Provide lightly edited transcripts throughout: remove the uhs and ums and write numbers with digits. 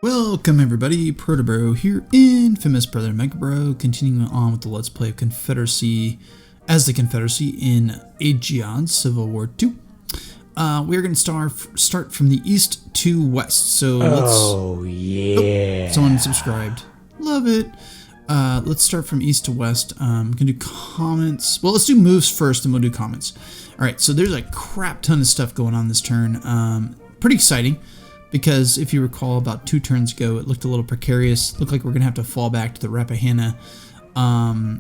Welcome everybody, Protobro here, infamous brother Megabro, continuing on with the Let's Play of Confederacy as the Confederacy in AGEOD Civil War II. We're going to start from the east to west, so yeah. Oh, someone subscribed. Love it. Let's start from east to west. I'm going to do comments. Well, let's do moves first and we'll do comments. Alright, so there's a crap ton of stuff going on this turn. Pretty exciting. Because if you recall, about 2 turns ago, it looked a little precarious. Looked like we're going to have to fall back to the Rappahannock.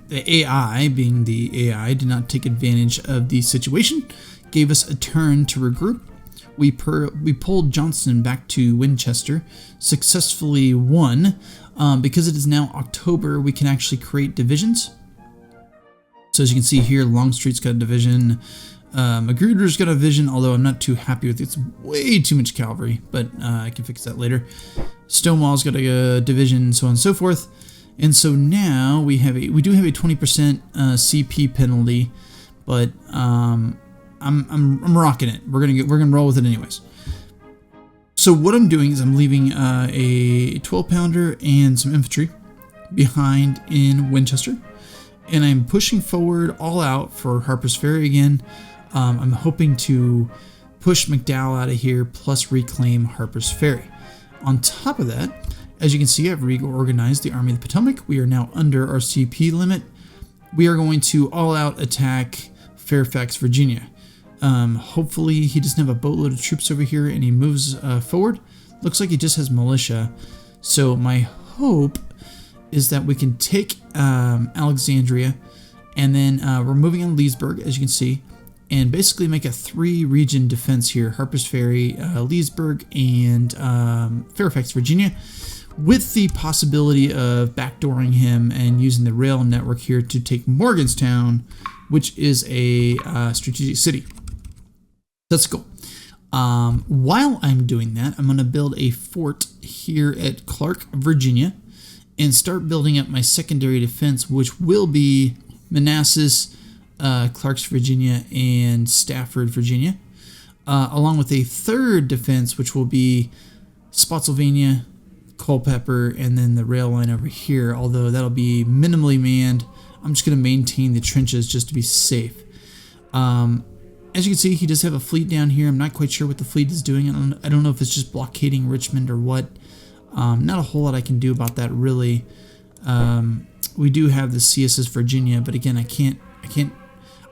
The AI, being the AI, did not take advantage of the situation. Gave us a turn to regroup. We pulled Johnston back to Winchester. Successfully won. Because it is now October, we can actually create divisions. So as you can see here, Longstreet's got a division. Magruder's got a division, although I'm not too happy with it. It's way too much cavalry, but I can fix that later. Stonewall's got a division, so on and so forth. And so now we do have a 20% CP penalty, but I'm rocking it. We're gonna roll with it anyways. So what I'm doing is I'm leaving a 12-pounder and some infantry behind in Winchester, and I'm pushing forward all out for Harper's Ferry again. I'm hoping to push McDowell out of here, plus reclaim Harper's Ferry. On top of that, as you can see, I've reorganized the Army of the Potomac. We are now under our CP limit. We are going to all-out attack Fairfax, Virginia. Hopefully he doesn't have a boatload of troops over here and he moves forward. Looks like he just has militia. So my hope is that we can take Alexandria, and then we're moving on Leesburg, as you can see, and basically make a 3-region defense here: Harper's Ferry, Leesburg, and Fairfax, Virginia, with the possibility of backdooring him and using the rail network here to take Morgantown, which is a strategic city. Let's go. While I'm doing that, I'm going to build a fort here at Clark, Virginia, and start building up my secondary defense, which will be Manassas, Clarks, Virginia, and Stafford, Virginia, along with a third defense, which will be Spotsylvania, Culpeper, and then the rail line over here, although that'll be minimally manned. I'm just going to maintain the trenches just to be safe. As you can see, he does have a fleet down here. I'm not quite sure what the fleet is doing. I don't know if it's just blockading Richmond or what. Not a whole lot I can do about that, really. We do have the CSS Virginia, but again,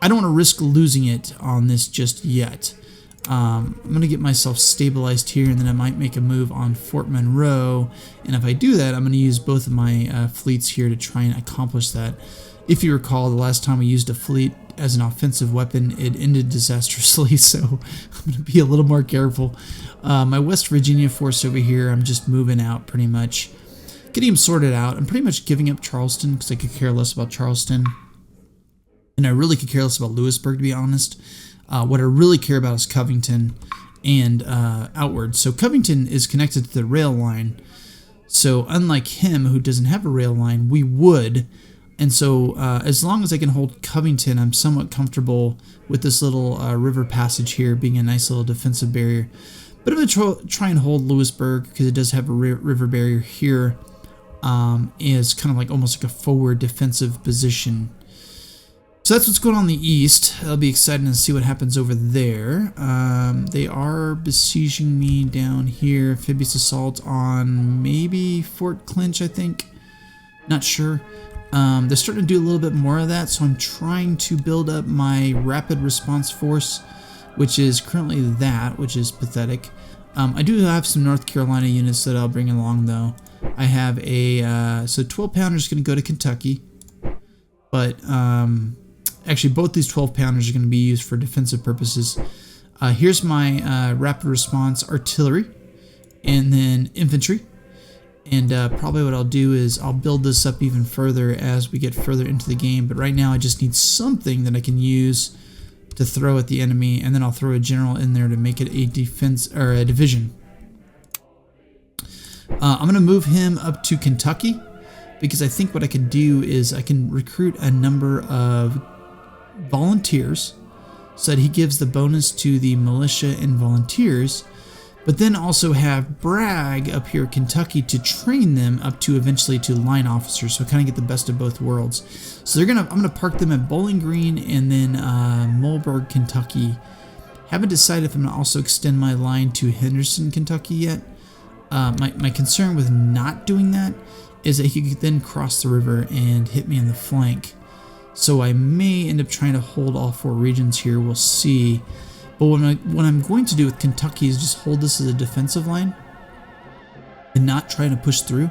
I don't want to risk losing it on this just yet. I'm going to get myself stabilized here, and then I might make a move on Fort Monroe. And if I do that, I'm going to use both of my fleets here to try and accomplish that. If you recall, the last time we used a fleet as an offensive weapon, it ended disastrously, so I'm going to be a little more careful. My West Virginia force over here, I'm just moving out pretty much. Getting him sorted out. I'm pretty much giving up Charleston because I could care less about Charleston. And I really could care less about Lewisburg, to be honest. What I really care about is Covington and outward. So Covington is connected to the rail line. So unlike him, who doesn't have a rail line, we would. And so as long as I can hold Covington, I'm somewhat comfortable with this little river passage here being a nice little defensive barrier. But I'm going to try and hold Lewisburg because it does have a river barrier here. Is kind of like almost like a forward defensive position. So that's what's going on in the east. It'll be exciting to see what happens over there. They are besieging me down here. Amphibious assault on maybe Fort Clinch, I think. Not sure. They're starting to do a little bit more of that, so I'm trying to build up my rapid response force, which is currently that, which is pathetic. I do have some North Carolina units that I'll bring along, though. I have a, so 12-pounders going to go to Kentucky, but actually both these 12-pounders are going to be used for defensive purposes. Here's my rapid response artillery, and then infantry. And probably what I'll do is I'll build this up even further as we get further into the game. But right now I just need something that I can use to throw at the enemy, and then I'll throw a general in there to make it a defense or a division. I'm going to move him up to Kentucky because I think what I can do is I can recruit a number of volunteers so that he gives the bonus to the militia and volunteers. but then also have Bragg up here, Kentucky, to train them up to eventually to line officers. So kind of get the best of both worlds. So I'm gonna park them at Bowling Green and then Mulberg, Kentucky. Haven't decided if I'm gonna also extend my line to Henderson, Kentucky yet. My concern with not doing that is that he could then cross the river and hit me in the flank. So I may end up trying to hold all 4 regions here. We'll see. But what I'm going to do with Kentucky is just hold this as a defensive line and not trying to push through.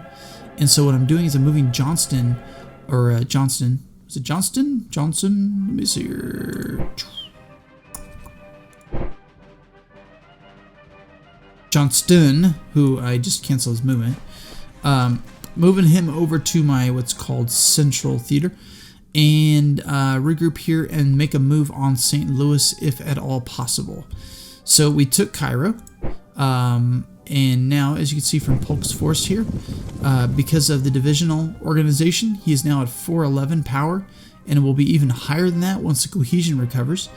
And so what I'm doing is I'm moving Johnston, or Johnston. Is it Johnston? Johnson? Let me see here. Johnston, who I just canceled his movement. Moving him over to my what's called Central Theater. And regroup here and make a move on St. Louis if at all possible. So we took Cairo, and now, as you can see from Polk's force here, because of the divisional organization, he is now at 411 power, and it will be even higher than that once the cohesion recovers.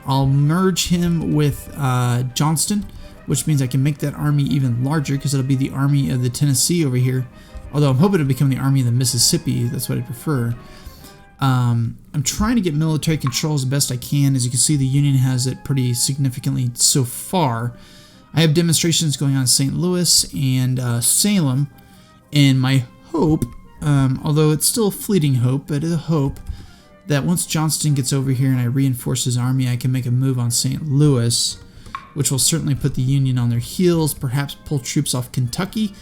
I'll merge him with Johnston, which means I can make that army even larger because it'll be the army of the Tennessee over here. Although I'm hoping to become the army of the Mississippi. That's what I prefer. I'm trying to get military control as best I can. As you can see, the Union has it pretty significantly so far. I have demonstrations going on in St. Louis and Salem, and my hope, although it's still a fleeting hope, but a hope that once Johnston gets over here and I reinforce his army, I can make a move on St. Louis, which will certainly put the Union on their heels, perhaps pull troops off Kentucky,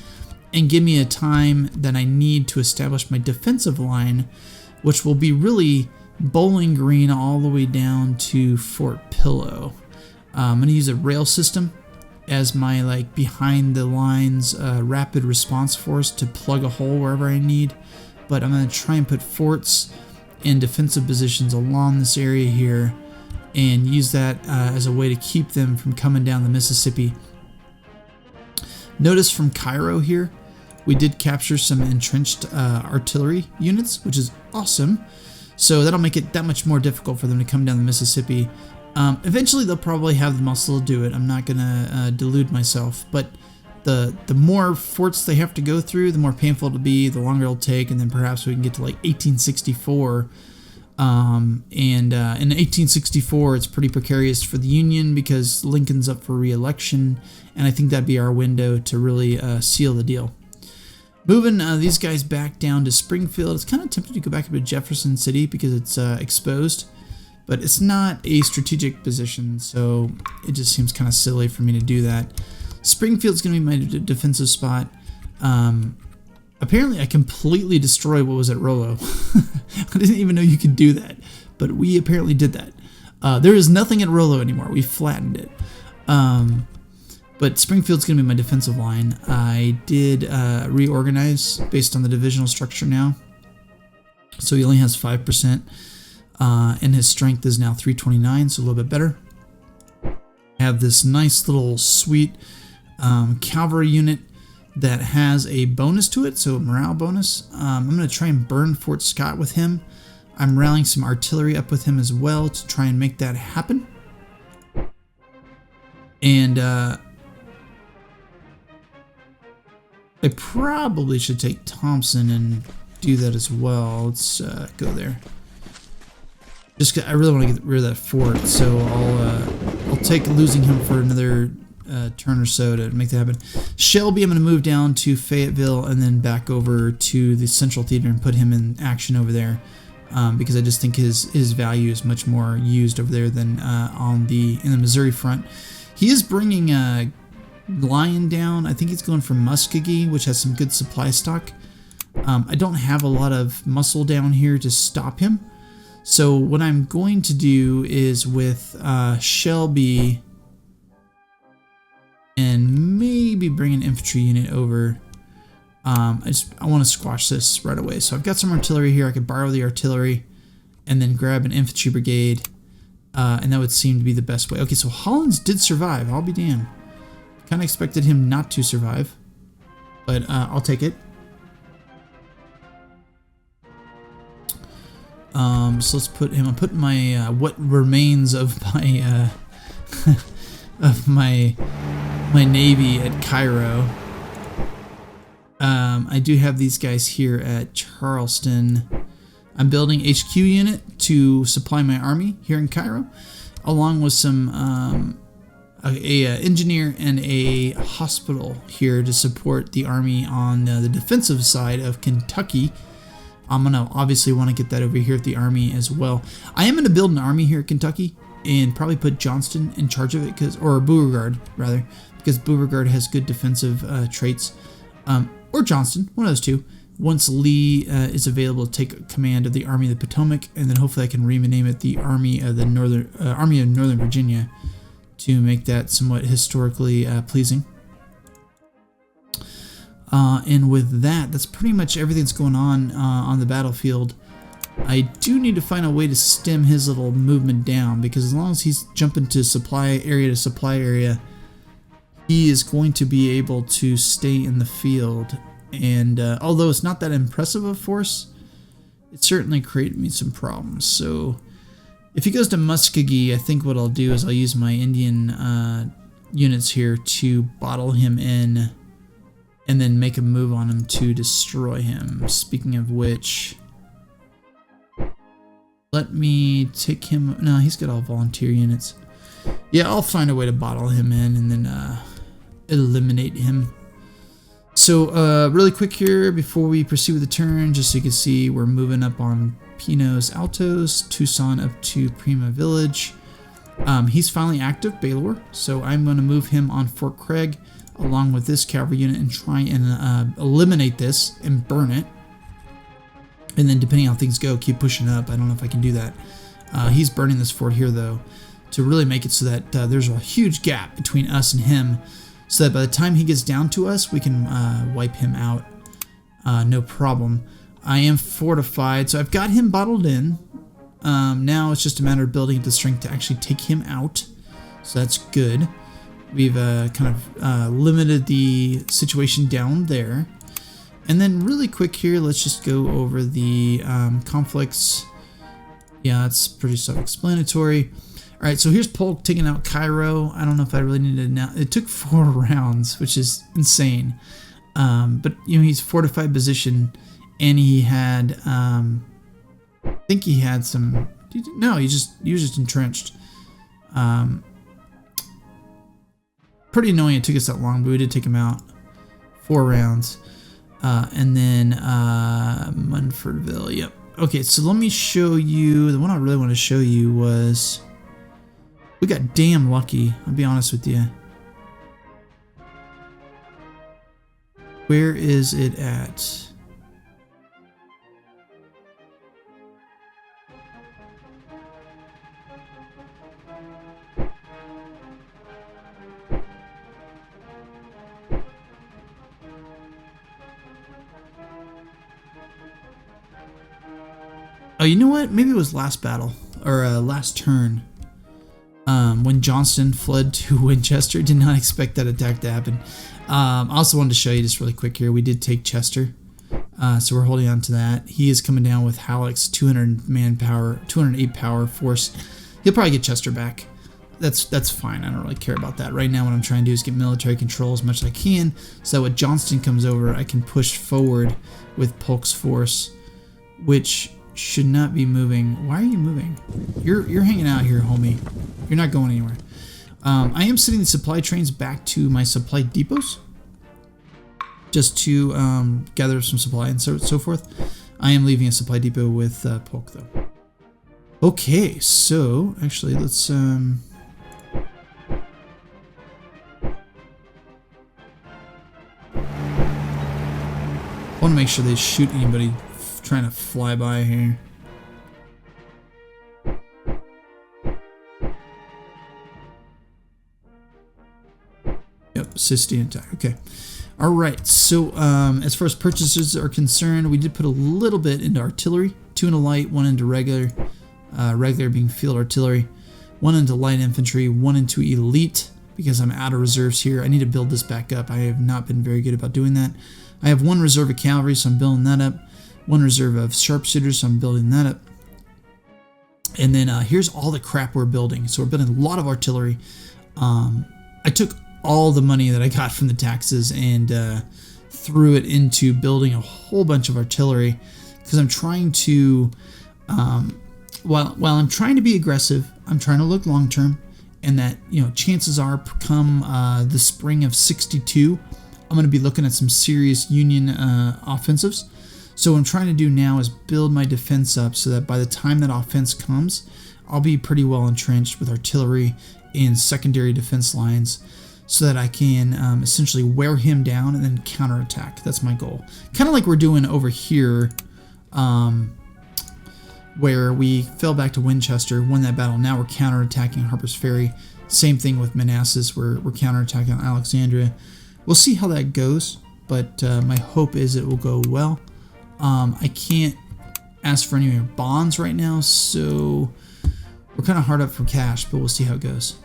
and give me a time that I need to establish my defensive line, which will be really Bowling Green all the way down to Fort Pillow. I'm going to use a rail system as my behind the lines rapid response force to plug a hole wherever I need, but I'm going to try and put forts in defensive positions along this area here and use that as a way to keep them from coming down the Mississippi. Notice from Cairo here, we did capture some entrenched artillery units, which is awesome. So that'll make it that much more difficult for them to come down the Mississippi. Eventually, they'll probably have the muscle to do it. I'm not going to delude myself. But the more forts they have to go through, the more painful it'll be, the longer it'll take, and then perhaps we can get to 1864. In 1864, it's pretty precarious for the Union because Lincoln's up for re-election, and I think that'd be our window to really seal the deal. Moving these guys back down to Springfield. It's kind of tempting to go back up to Jefferson City because it's exposed, but it's not a strategic position, so it just seems kind of silly for me to do that. Springfield's going to be my defensive spot. Apparently, I completely destroyed what was at Rollo. I didn't even know you could do that, but we apparently did that. There is nothing at Rollo anymore. We flattened it. But Springfield's going to be my defensive line. I did reorganize based on the divisional structure now. So he only has 5%. And his strength is now 329, so a little bit better. I have this nice little sweet cavalry unit that has a bonus to it, so a morale bonus. I'm going to try and burn Fort Scott with him. I'm rallying some artillery up with him as well to try and make that happen. And I probably should take Thompson and do that as well. Let's go there. Just I really want to get rid of that fort, so I'll take losing him for another turn or so to make that happen. Shelby, I'm going to move down to Fayetteville and then back over to the Central Theater and put him in action over there, because I just think his value is much more used over there than in the Missouri front. He is bringing Lyon down. I think he's going for Muskogee, which has some good supply stock. I don't have a lot of muscle down here to stop him. So what I'm going to do is with Shelby and maybe bring an infantry unit over. I want to squash this right away. So I've got some artillery here. I could borrow the artillery and then grab an infantry brigade. And that would seem to be the best way. Okay, so Hollins did survive. I'll be damned. Kind of expected him not to survive, but I'll take it. So let's put him. I'm putting my what remains of my of my my navy at Cairo. I do have these guys here at Charleston. I'm building HQ unit to supply my army here in Cairo, along with some engineer and a hospital here to support the army on the defensive side of Kentucky. I'm gonna obviously want to get that over here at the army as well. I am gonna build an army here at Kentucky and probably put Johnston in charge of it, or Beauregard rather, because Beauregard has good defensive traits. Or Johnston, one of those two. Once Lee is available to take command of the Army of the Potomac, and then hopefully I can rename it the Army of Northern Virginia to make that somewhat historically pleasing. And with that, that's pretty much everything that's going on the battlefield. I do need to find a way to stem his little movement down, because as long as he's jumping to supply area, he is going to be able to stay in the field. And although it's not that impressive a force, it certainly created me some problems. So if he goes to Muskogee, I think what I'll do is I'll use my Indian units here to bottle him in and then make a move on him to destroy him. Speaking of which, let me take him. No, he's got all volunteer units. Yeah, I'll find a way to bottle him in and then eliminate him. So really quick here before we proceed with the turn, just so you can see, we're moving up on Pinos Altos, Tucson up to Prima Village. He's finally active, Baylor, so I'm going to move him on Fort Craig along with this cavalry unit and try and eliminate this and burn it. And then depending on how things go, keep pushing up. I don't know if I can do that. He's burning this fort here though, to really make it so that there's a huge gap between us and him, so that by the time he gets down to us, we can wipe him out, no problem. I am fortified, so I've got him bottled in. Now it's just a matter of building up the strength to actually take him out, so that's good. We've kind of limited the situation down there. And then really quick here, let's just go over the conflicts. Yeah, that's pretty self-explanatory. All right, so here's Polk taking out Cairo. I don't know if I really need to now. It took 4 rounds, which is insane. But you know, he's fortified position, and he had, I think he had some. No, he was just entrenched. Pretty annoying. It took us that long, but we did take him out. 4 rounds, and then Munfordville. Yep. Okay, so let me show you. The one I really want to show you was. We got damn lucky, I'll be honest with you. Where is it at? Oh, you know what? Maybe it was last battle, or last turn. When Johnston fled to Winchester. Did not expect that attack to happen. I also wanted to show you just really quick here. We did take Chester. So we're holding on to that. He is coming down with Halleck's 200 manpower, 208 power force. He'll probably get Chester back. That's fine. I don't really care about that. Right now what I'm trying to do is get military control as much as I can, so that when Johnston comes over, I can push forward with Polk's force, which should not be moving. Why are you moving? You're hanging out here, homie. You're not going anywhere. I am sending the supply trains back to my supply depots just to gather some supply and so forth. I am leaving a supply depot with Polk though. Okay, so actually let's I want to make sure they shoot anybody trying to fly by here. Yep, Sistine attack. Okay. All right. So as far as purchases are concerned, we did put a little bit into artillery. 2 into light, 1 into regular. Regular being field artillery. 1 into light infantry, 1 into elite, because I'm out of reserves here. I need to build this back up. I have not been very good about doing that. I have 1 reserve of cavalry, so I'm building that up. 1 reserve of sharpshooters, so I'm building that up. And then here's all the crap we're building. So we're building a lot of artillery. I took all the money that I got from the taxes and threw it into building a whole bunch of artillery, because I'm trying to, while I'm trying to be aggressive, I'm trying to look long term, and that, you know, chances are come the spring of '62, I'm going to be looking at some serious Union offensives. So what I'm trying to do now is build my defense up so that by the time that offense comes, I'll be pretty well entrenched with artillery and secondary defense lines, so that I can essentially wear him down and then counterattack. That's my goal. Kind of like we're doing over here, where we fell back to Winchester, won that battle. Now we're counterattacking Harper's Ferry. Same thing with Manassas. We're counterattacking Alexandria. We'll see how that goes, but my hope is it will go well. I can't ask for any more bonds right now, so we're kind of hard up for cash, but we'll see how it goes.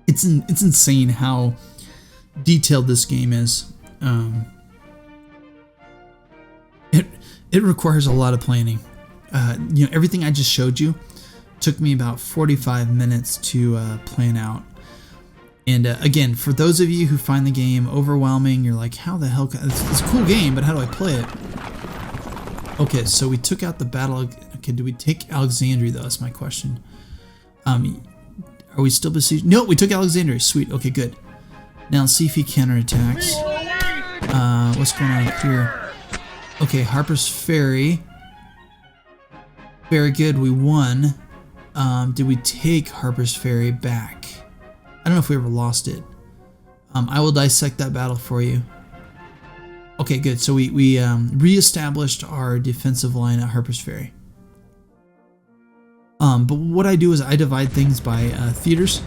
It's insane how detailed this game is. It requires a lot of planning. You know, everything I just showed you took me about 45 minutes to plan out. And again, for those of you who find the game overwhelming, you're like, how the hell? It's a cool game, but how do I play it? Okay, so we took out the battle. Okay, did we take Alexandria though? That's my question. Are we still besieged? No, we took Alexandria. Sweet. Okay, good. Now let's see if he counterattacks. What's going on up here? Okay, Harper's Ferry. Very good. We won. Did we take Harper's Ferry back? I don't know if we ever lost it. I will dissect that battle for you. Okay, good. So we reestablished our defensive line at Harper's Ferry. But what I do is I divide things by theaters.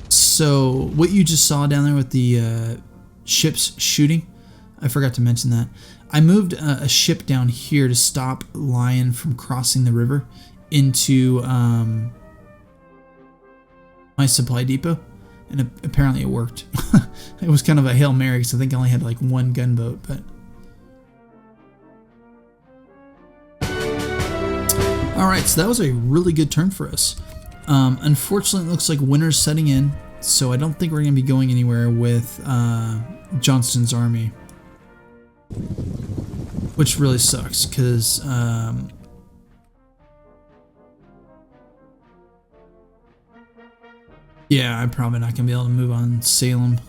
So what you just saw down there with the ships shooting, I forgot to mention that. I moved a ship down here to stop Lion from crossing the river into my supply depot, and apparently it worked. It was kind of a Hail Mary because I think I only had like one gunboat, but... Alright, so that was a really good turn for us. Unfortunately, it looks like winter's setting in, so I don't think we're going to be going anywhere with Johnston's army. Which really sucks, because... yeah, I'm probably not going to be able to move on Salem.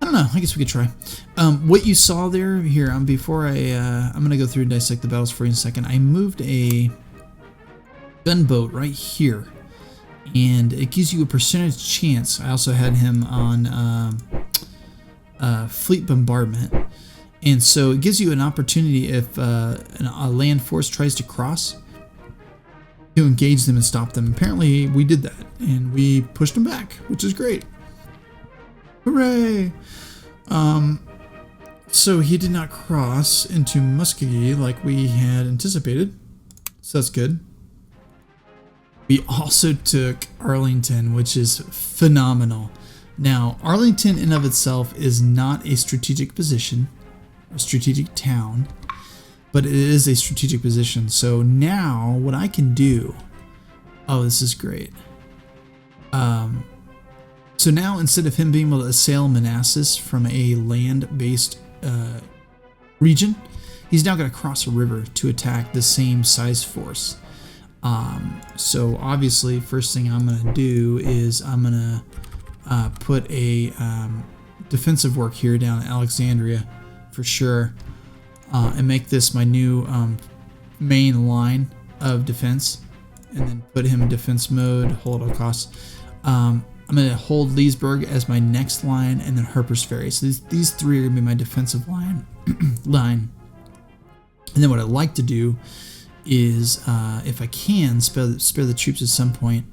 I don't know, I guess we could try. What you saw there, here, before I'm going to go through and dissect the battles for you in a second. I moved a gunboat right here, and it gives you a percentage chance. I also had him on fleet bombardment, and so it gives you an opportunity if a land force tries to cross, to engage them and stop them. Apparently we did that, and we pushed them back, which is great. Hooray! So he did not cross into Muskogee like we had anticipated, so that's good. We also took Arlington, which is phenomenal. Now, Arlington in of itself is not a strategic position, a strategic town, but it is a strategic position. So now what I can do, oh, this is great. So now instead of him being able to assail Manassas from a land-based region, he's now going to cross a river to attack the same size force. So obviously, first thing I'm going to do is I'm going to put a defensive work here down at Alexandria for sure, and make this my new main line of defense, and then put him in defense mode, hold at all costs. I'm going to hold Leesburg as my next line, and then Harper's Ferry. So these three are going to be my defensive line. And then what I'd like to do is, if I can, spare the troops at some point,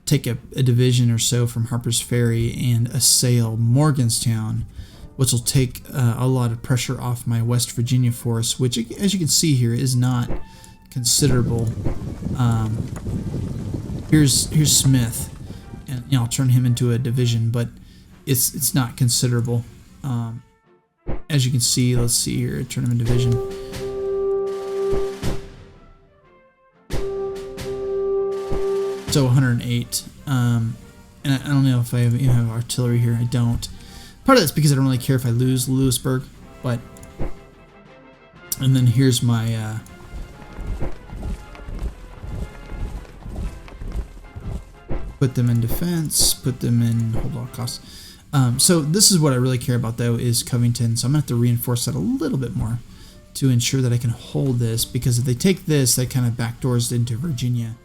take a division or so from Harper's Ferry and assail Morgantown, which will take a lot of pressure off my West Virginia force, which, as you can see here, is not considerable. Here's Smith, and you know, I'll turn him into a division, but it's not considerable. As you can see, let's see here, turn him into division. So 108. And I don't know if I even have artillery here. I don't. Part of that's because I don't really care if I lose Lewisburg, but. And then here's my. Put them in defense. Put them in hold all costs. So this is what I really care about though is Covington. So I'm gonna have to reinforce that a little bit more to ensure that I can hold this, because if they take this, that kind of backdoors into Virginia.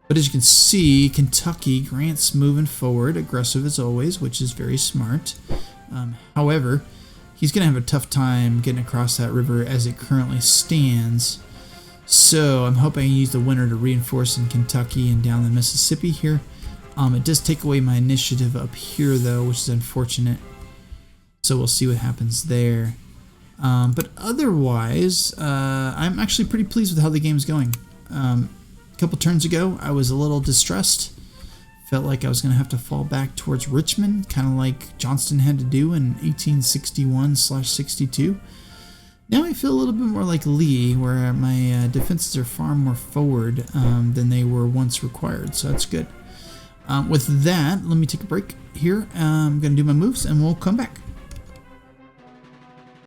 But as you can see, Kentucky, Grant's moving forward, aggressive as always, which is very smart. However, he's going to have a tough time getting across that river as it currently stands. So I'm hoping I can use the winter to reinforce in Kentucky and down the Mississippi here. It does take away my initiative up here, though, which is unfortunate. So we'll see what happens there. But otherwise, I'm actually pretty pleased with how the game's going. A couple turns ago, I was a little distressed. Felt like I was going to have to fall back towards Richmond, kind of like Johnston had to do in 1861/62. Now I feel a little bit more like Lee, where my defenses are far more forward than they were once required, so that's good. With that, let me take a break here. I'm going to do my moves, and we'll come back.